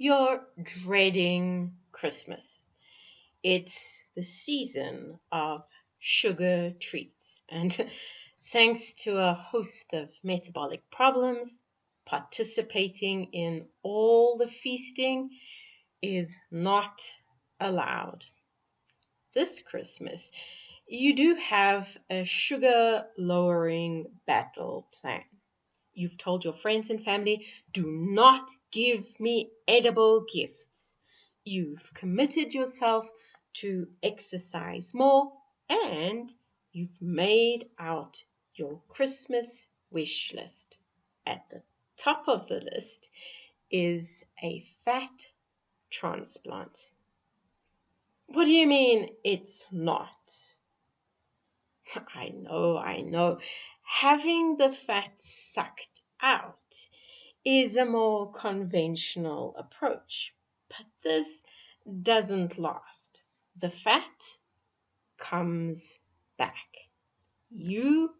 You're dreading Christmas. It's the season of sugar treats, and thanks to a host of metabolic problems, participating in all the feasting is not allowed. This Christmas, you do have a sugar lowering battle plan. You've told your friends and family, do not give me edible gifts. You've committed yourself to exercise more, and you've made out your Christmas wish list. At the top of the list is a fat transplant. What do you mean it's not? I know. Having the fat sucked out is a more conventional approach, but this doesn't last. The fat comes back. You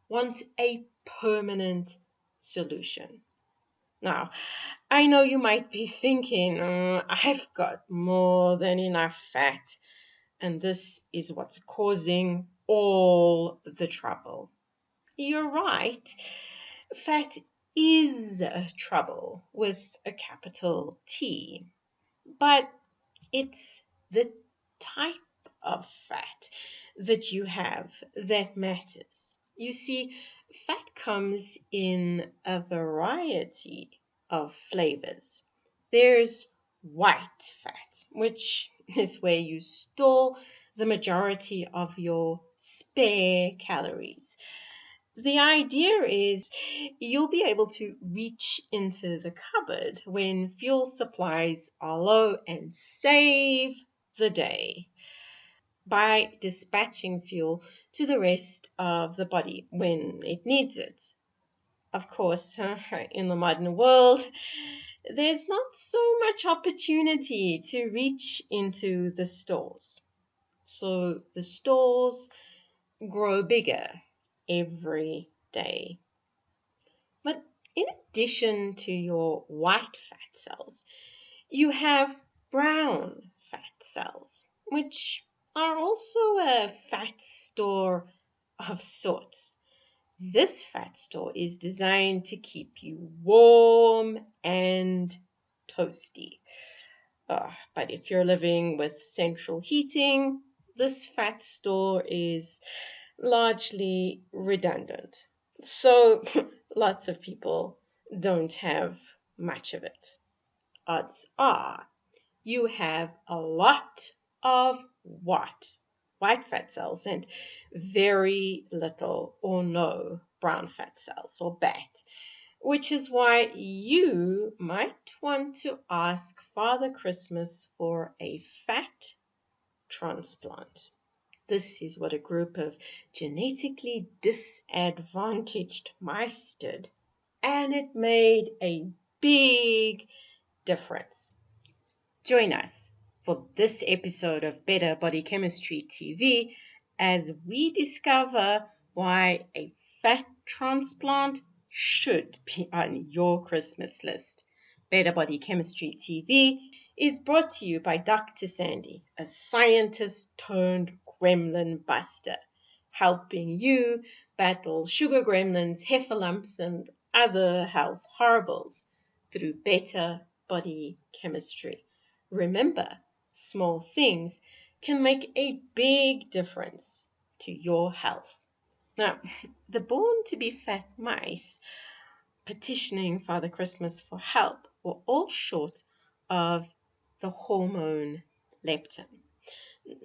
want a permanent solution. Now, I know you might be thinking, I've got more than enough fat, and this is what's causing all the trouble. You're right. Fat is a trouble with a capital T, but it's the type of fat that you have that matters. You see, fat comes in a variety of flavors. There's white fat, which is where you store the majority of your spare calories. The idea is you'll be able to reach into the cupboard when fuel supplies are low and save the day by dispatching fuel to the rest of the body when it needs it. Of course, in the modern world, there's not so much opportunity to reach into the stores. So the stores grow bigger every day. But in addition to your white fat cells, you have brown fat cells, which are also a fat store of sorts. This fat store is designed to keep you warm and toasty. But if you're living with central heating, this fat store is largely redundant. So lots of people don't have much of it. Odds are you have a lot of what? White fat cells and very little or no brown fat cells or BAT, which is why you might want to ask Father Christmas for a fat transplant. This is what a group of genetically disadvantaged mice did, and it made a big difference. Join us for this episode of Better Body Chemistry TV as we discover why a fat transplant should be on your Christmas list. Better Body Chemistry TV is brought to you by Dr. Sandy, a scientist turned gremlin buster, helping you battle sugar gremlins, heifer lumps, and other health horribles through better body chemistry. Remember, small things can make a big difference to your health. Now, the born to be fat mice petitioning Father Christmas for help were all short of the hormone leptin.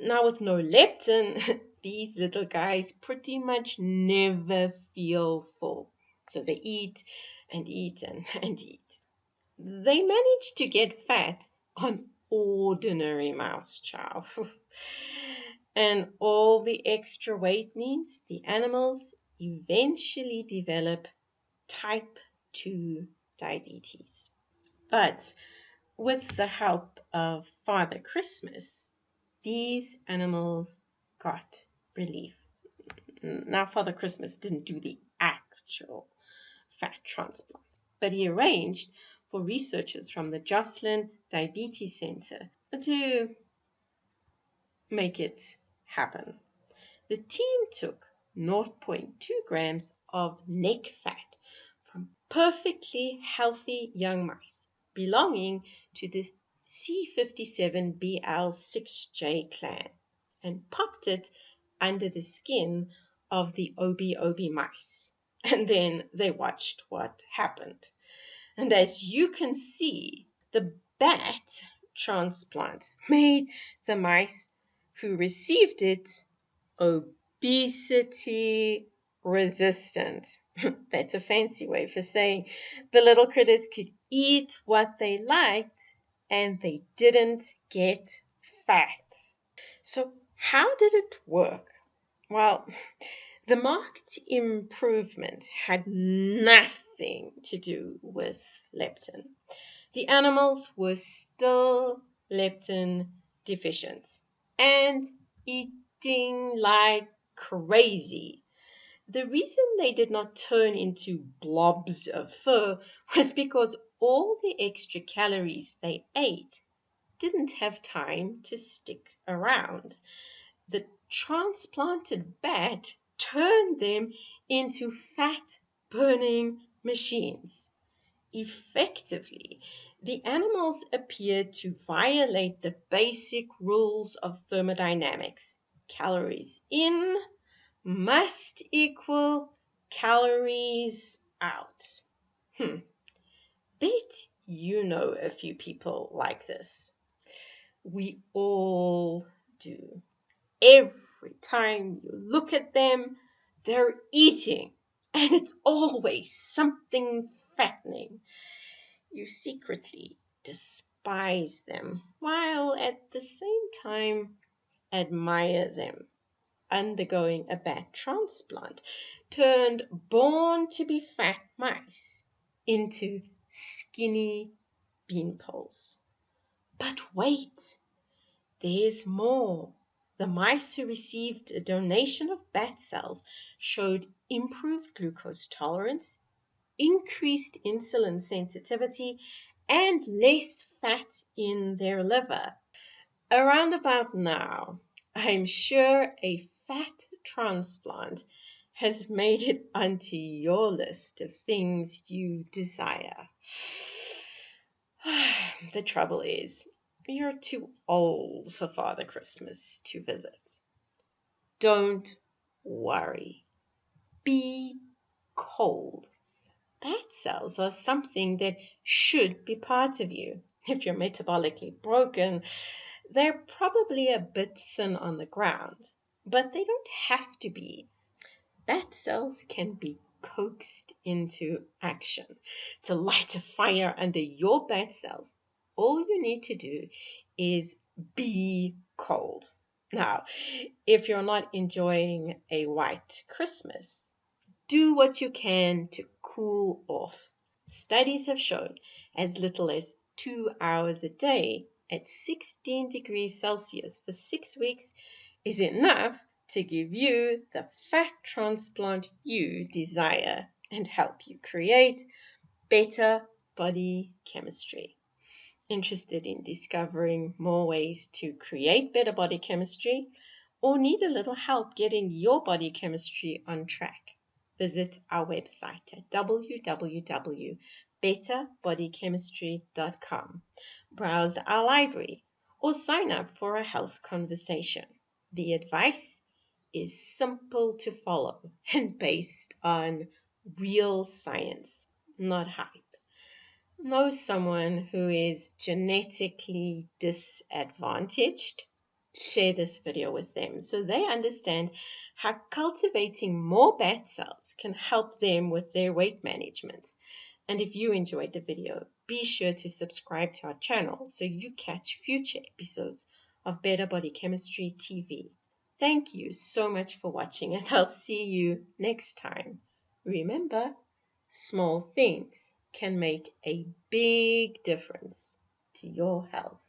Now, with no leptin, these little guys pretty much never feel full. So they eat and eat and eat. They manage to get fat on ordinary mouse chow. And all the extra weight means the animals eventually develop type 2 diabetes. But with the help of Father Christmas, these animals got relief. Now, Father Christmas didn't do the actual fat transplant, but he arranged for researchers from the Joslin Diabetes Center to make it happen. The team took 0.2 grams of neck fat from perfectly healthy young mice belonging to the C57BL6J clan and popped it under the skin of the OB mice. And then they watched what happened. And as you can see, the bat transplant made the mice who received it obesity resistant. That's a fancy way for saying the little critters could eat what they liked and they didn't get fat. So how did it work? Well, the marked improvement had nothing to do with leptin. The animals were still leptin deficient and eating like crazy. The reason they did not turn into blobs of fur was because all the extra calories they ate didn't have time to stick around. The transplanted bat turned them into fat-burning machines. Effectively, the animals appeared to violate the basic rules of thermodynamics. Calories in must equal calories out. Bet you know a few people like this. We all do. Every time you look at them, they're eating, and it's always something fattening. You secretly despise them, while at the same time admire them. Undergoing a bat transplant turned born to be fat mice into skinny beanpoles. But wait, there's more. The mice who received a donation of bat cells showed improved glucose tolerance, increased insulin sensitivity, and less fat in their liver. Around about now, I'm sure a fat transplant has made it onto your list of things you desire. The trouble is, you're too old for Father Christmas to visit. Don't worry. Be cold. Bat cells are something that should be part of you. If you're metabolically broken, they're probably a bit thin on the ground, but they don't have to be. Bat cells can be coaxed into action. To light a fire under your bat cells, all you need to do is be cold. Now, if you're not enjoying a white Christmas, do what you can to cool off. Studies have shown as little as 2 hours a day at 16 degrees Celsius for 6 weeks is enough to give you the fat transplant you desire and help you create better body chemistry. Interested in discovering more ways to create better body chemistry or need a little help getting your body chemistry on track? Visit our website at www.betterbodychemistry.com. Browse our library or sign up for a health conversation. The advice is simple to follow and based on real science, not hype. Know someone who is genetically disadvantaged? Share this video with them so they understand how cultivating more bat cells can help them with their weight management. And if you enjoyed the video, be sure to subscribe to our channel so you catch future episodes of Better Body Chemistry TV. Thank you so much for watching, and I'll see you next time. Remember, small things can make a big difference to your health.